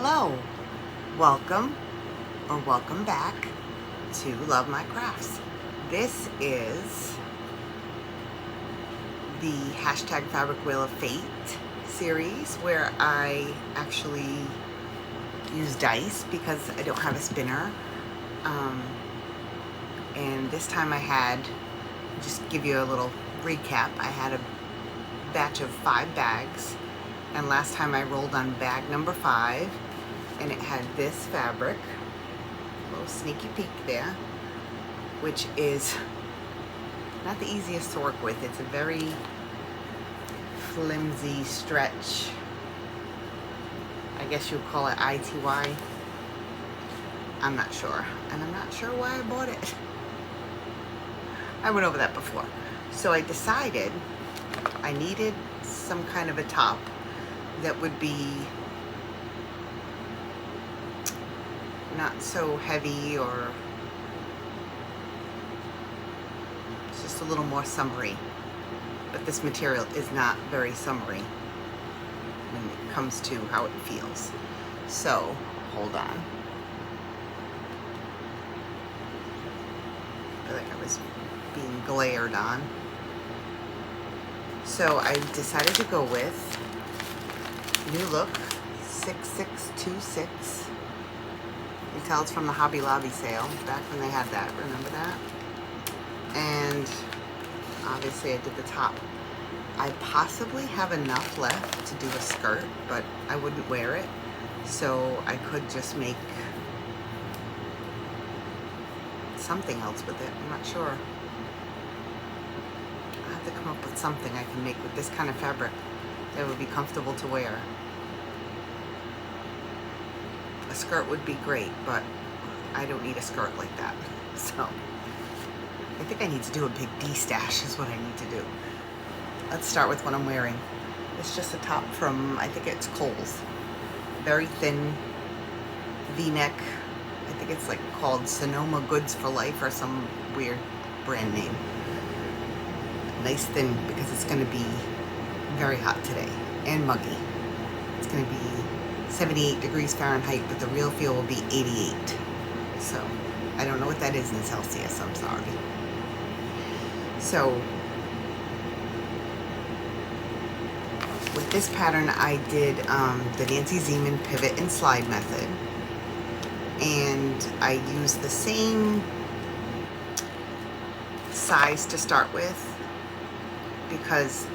Hello, welcome or welcome back to Love My Crafts. This is the hashtag Fabric Wheel of Fate series where I actually use dice because I don't have a spinner. And this time I had, just give you a little recap, I had a batch of 5 bags, and last time I rolled on bag number 5 and it had this fabric, a little sneaky peek there, which is not the easiest to work with. It's a very flimsy stretch, I guess you would call it ITY. I'm not sure, and I'm not sure why I bought it. I went over that before. So I decided I needed some kind of a top that would be not so heavy, or it's just a little more summery. But this material is not very summery when it comes to how it feels. So, hold on. I feel like I was being glared on. So I decided to go with New Look 6626. You can tell it's from the Hobby Lobby sale, back when they had that, remember that? And obviously I did the top. I possibly have enough left to do a skirt, but I wouldn't wear it. So I could just make something else with it, I'm not sure. I have to come up with something I can make with this kind of fabric that would be comfortable to wear. A skirt would be great, but I don't need a skirt like that. So I think I need to do a big D-stash is what I need to do. Let's start with what I'm wearing. It's just a top from, I think it's Kohl's. Very thin V-neck. I think it's like called Sonoma Goods for Life or some weird brand name. Nice thin, because it's going to be very hot today and muggy. It's going to be 78 degrees Fahrenheit, but the real feel will be 88. So I don't know what that is in Celsius, I'm sorry. So with this pattern I did the Nancy Zeman pivot and slide method, and I used the same size to start with because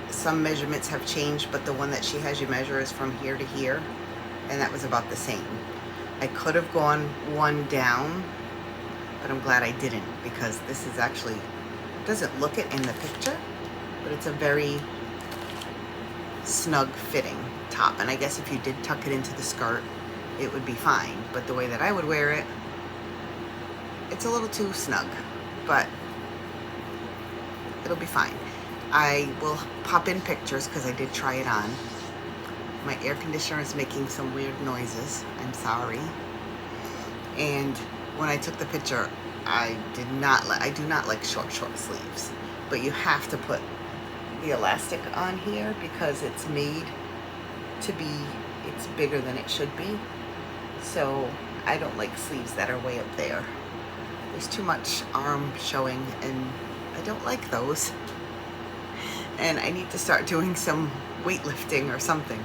some measurements have changed, but the one that she has you measure is from here to here, and that was about the same. I could have gone one down, but I'm glad I didn't, because this is actually, doesn't look it in the picture, but it's a very snug fitting top, and I guess if you did tuck it into the skirt it would be fine, but the way that I would wear it, it's a little too snug, but it'll be fine. I will pop in pictures because I did try it on. My air conditioner is making some weird noises, I'm sorry. And when I took the picture, I do not like short sleeves, but you have to put the elastic on here because it's made to be, it's bigger than it should be. So I don't like sleeves that are way up there. There's too much arm showing and I don't like those. And I need to start doing some weightlifting or something.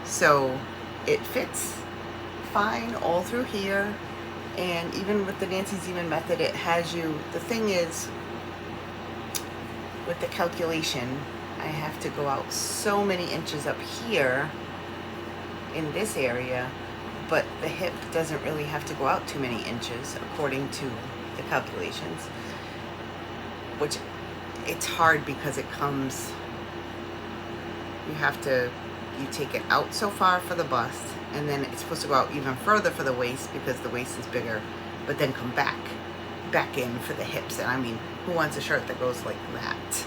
So it fits fine all through here, and even with the Nancy Zeman method it has you, the thing is with the calculation I have to go out so many inches up here in this area, but the hip doesn't really have to go out too many inches according to the calculations, which it's hard because it comes, you take it out so far for the bust, and then it's supposed to go out even further for the waist because the waist is bigger, but then come back in for the hips. And I mean, who wants a shirt that goes like that?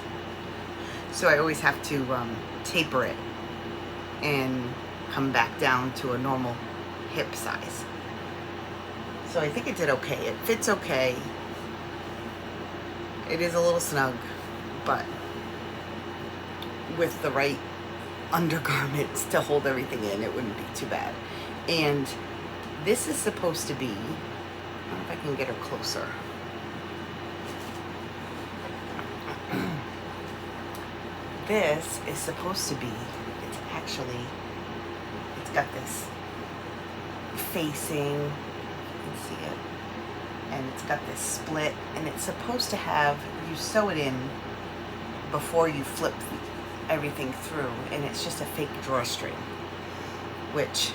So I always have to taper it and come back down to a normal hip size. So I think it did okay. It fits okay. It is a little snug, but with the right undergarments to hold everything in, it wouldn't be too bad. And this is supposed to be, I don't know if I can get her closer. This is supposed to be, it's got this facing, you can see it, and it's got this split, and it's supposed to have, you sew it in before you flip everything through, and it's just a fake drawstring, which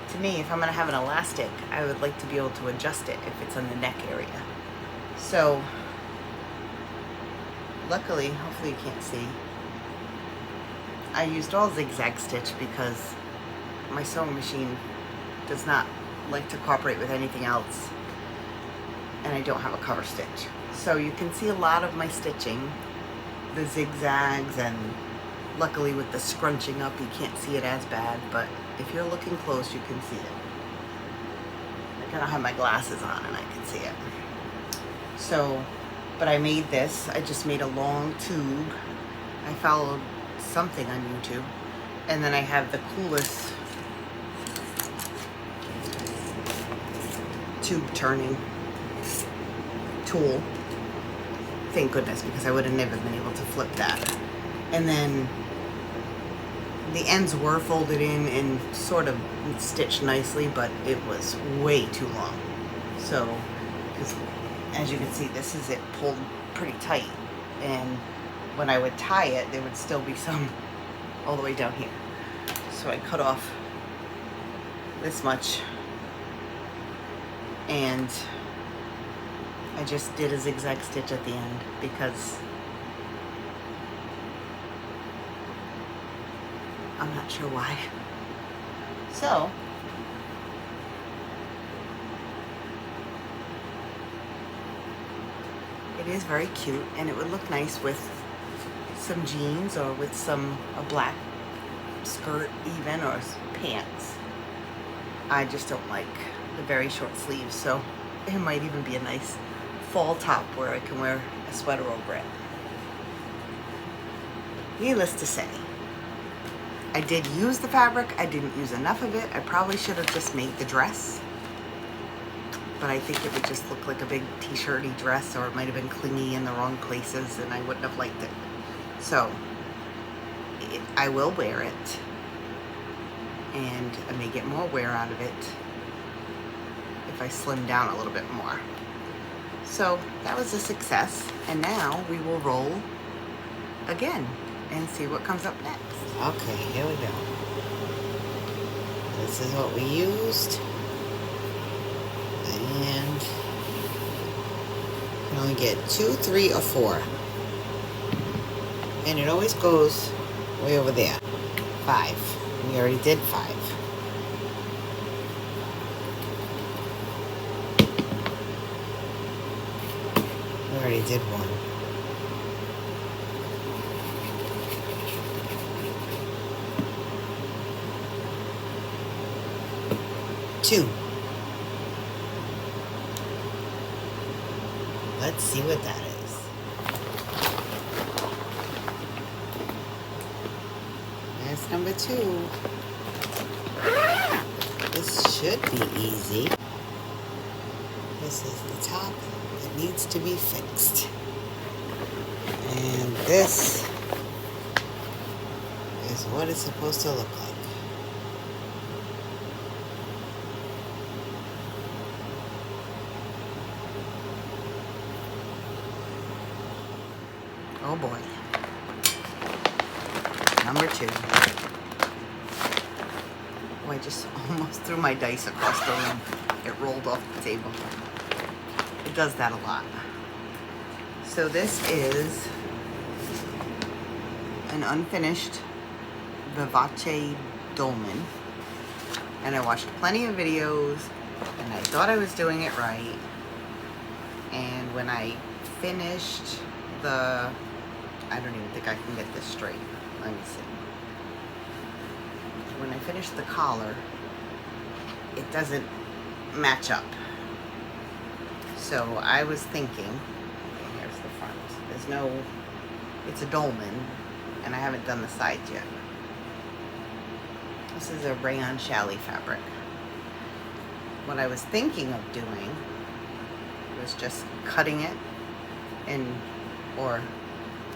to me, if I'm going to have an elastic, I would like to be able to adjust it if it's on the neck area. So luckily, hopefully you can't see, I used all zigzag stitch because my sewing machine does not like to cooperate with anything else, and I don't have a cover stitch. So you can see a lot of my stitching, the zigzags, and luckily with the scrunching up you can't see it as bad, but if you're looking close you can see it. Like, I don't have my glasses on and I can see it. So, but I made this, I just made a long tube. I followed something on YouTube, and then I have the coolest tube turning tool. Thank goodness, because I would have never been able to flip that. And then the ends were folded in and sort of stitched nicely, but it was way too long. So, because as you can see, this is it pulled pretty tight, and when I would tie it, there would still be some all the way down here. So I cut off this much, and I just did a zigzag stitch at the end because I'm not sure why. So it is very cute, and it would look nice with some jeans or with a black skirt even, or pants. I just don't like the very short sleeves, so it might even be a nice fall top where I can wear a sweater over it. Needless to say, I did use the fabric. I didn't use enough of it. I probably should have just made the dress, but I think it would just look like a big t-shirty dress, or it might have been clingy in the wrong places and I wouldn't have liked it. So I will wear it, and I may get more wear out of it if I slim down a little bit more. So that was a success, and now we will roll again and see what comes up next. Okay, here we go. This is what we used, and you can only get 2, 3, or 4, and it always goes way over there. 5. We already did 5. We already did 1. Two. Let's see what that is. That's number 2. This should be easy. This is the top that needs to be fixed. And this is what it's supposed to look like. Oh boy. Number 2. Oh, I just almost threw my dice across the room. It rolled off the table. It does that a lot. So this is an unfinished Vivace dolman. And I watched plenty of videos, and I thought I was doing it right. And when I finished the... I don't even think I can get this straight. Let me see. When I finish the collar, it doesn't match up. So I was thinking, okay, here's the front. There's no, it's a dolman, and I haven't done the sides yet. This is a rayon challis fabric. what I was thinking of doing was just cutting it or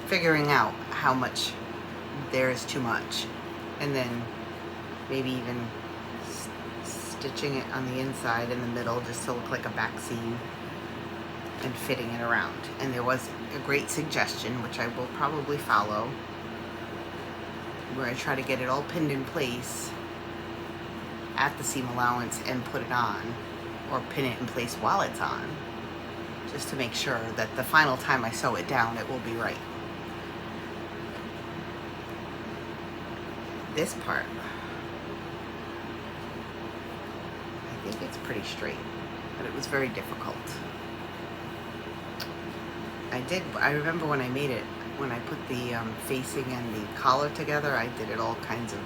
figuring out how much there is too much, and then maybe even stitching it on the inside in the middle just to look like a back seam and fitting it around. And there was a great suggestion, which I will probably follow, where I try to get it all pinned in place at the seam allowance and put it on, or pin it in place while it's on, just to make sure that the final time I sew it down, it will be right. This part, I think it's pretty straight, but it was very difficult. I remember when I made it, when I put the facing and the collar together, I did it all kinds of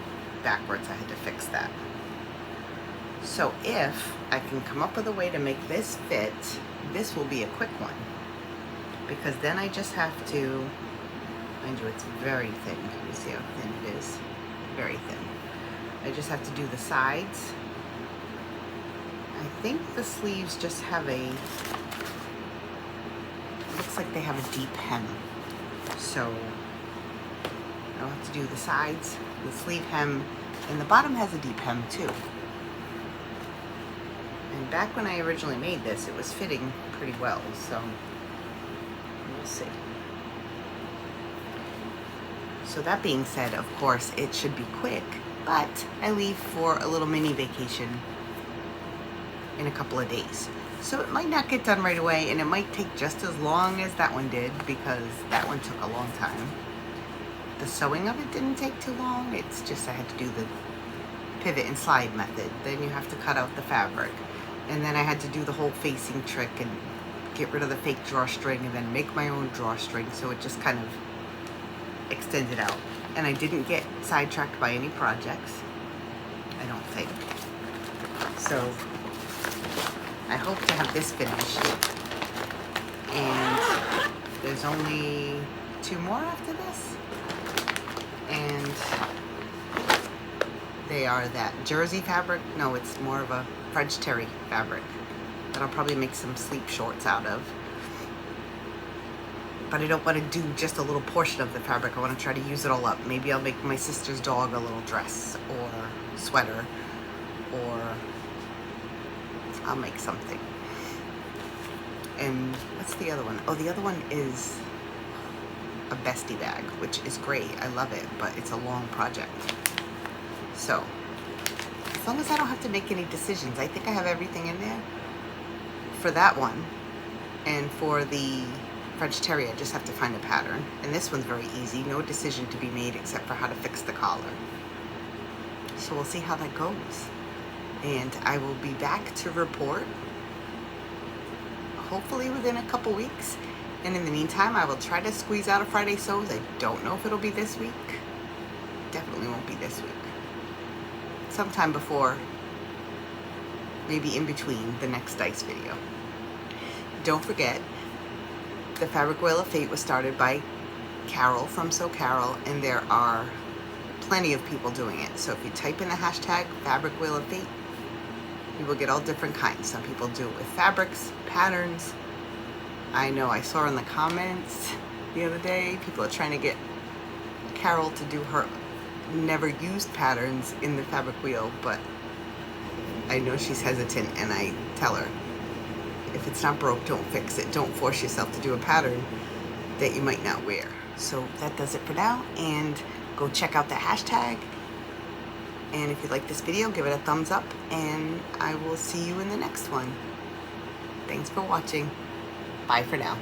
backwards. I had to fix that. So if I can come up with a way to make this fit, this will be a quick one, because then I just have to, mind you, it's very thin. Can you see how thin it is? Very thin. I just have to do the sides. I think the sleeves just have it looks like they have a deep hem. So I'll have to do the sides, the sleeve hem, and the bottom has a deep hem too. And back when I originally made this, it was fitting pretty well, so we'll see. So that being said, of course, it should be quick, but I leave for a little mini vacation in a couple of days. So it might not get done right away, and it might take just as long as that one did, because that one took a long time. The sewing of it didn't take too long. It's just I had to do the pivot and slide method. Then you have to cut out the fabric. And then I had to do the whole facing trick and get rid of the fake drawstring and then make my own drawstring. So it just kind of extended out. And I didn't get sidetracked by any projects, I don't think. So I hope to have this finished. And there's only 2 more after this. And they are that jersey fabric. No, it's more of a French terry fabric that I'll probably make some sleep shorts out of. But I don't want to do just a little portion of the fabric. I want to try to use it all up. Maybe I'll make my sister's dog a little dress or sweater, or I'll make something. And what's the other one? Oh, the other one is a Bestie bag, which is great. I love it, but it's a long project. So as long as I don't have to make any decisions, I think I have everything in there for that one. And for the French terry, I just have to find a pattern. And this one's very easy. No decision to be made except for how to fix the collar. So we'll see how that goes. And I will be back to report, hopefully within a couple weeks. And in the meantime, I will try to squeeze out a Friday sews. I don't know if it'll be this week. Definitely won't be this week. Sometime before, maybe in between the next dice video. Don't forget, the Fabric Wheel of Fate was started by Carole from Sew Carole, and there are plenty of people doing it. So if you type in the hashtag Fabric Wheel of Fate, you will get all different kinds. Some people do it with fabrics, patterns. I know I saw in the comments the other day, people are trying to get Carole to do her never used patterns in the fabric wheel, but I know she's hesitant, and I tell her, if it's not broke, don't fix it. Don't force yourself to do a pattern that you might not wear. So that does it for now, and go check out the hashtag. And if you like this video, give it a thumbs up, and I will see you in the next one. Thanks for watching. Bye for now.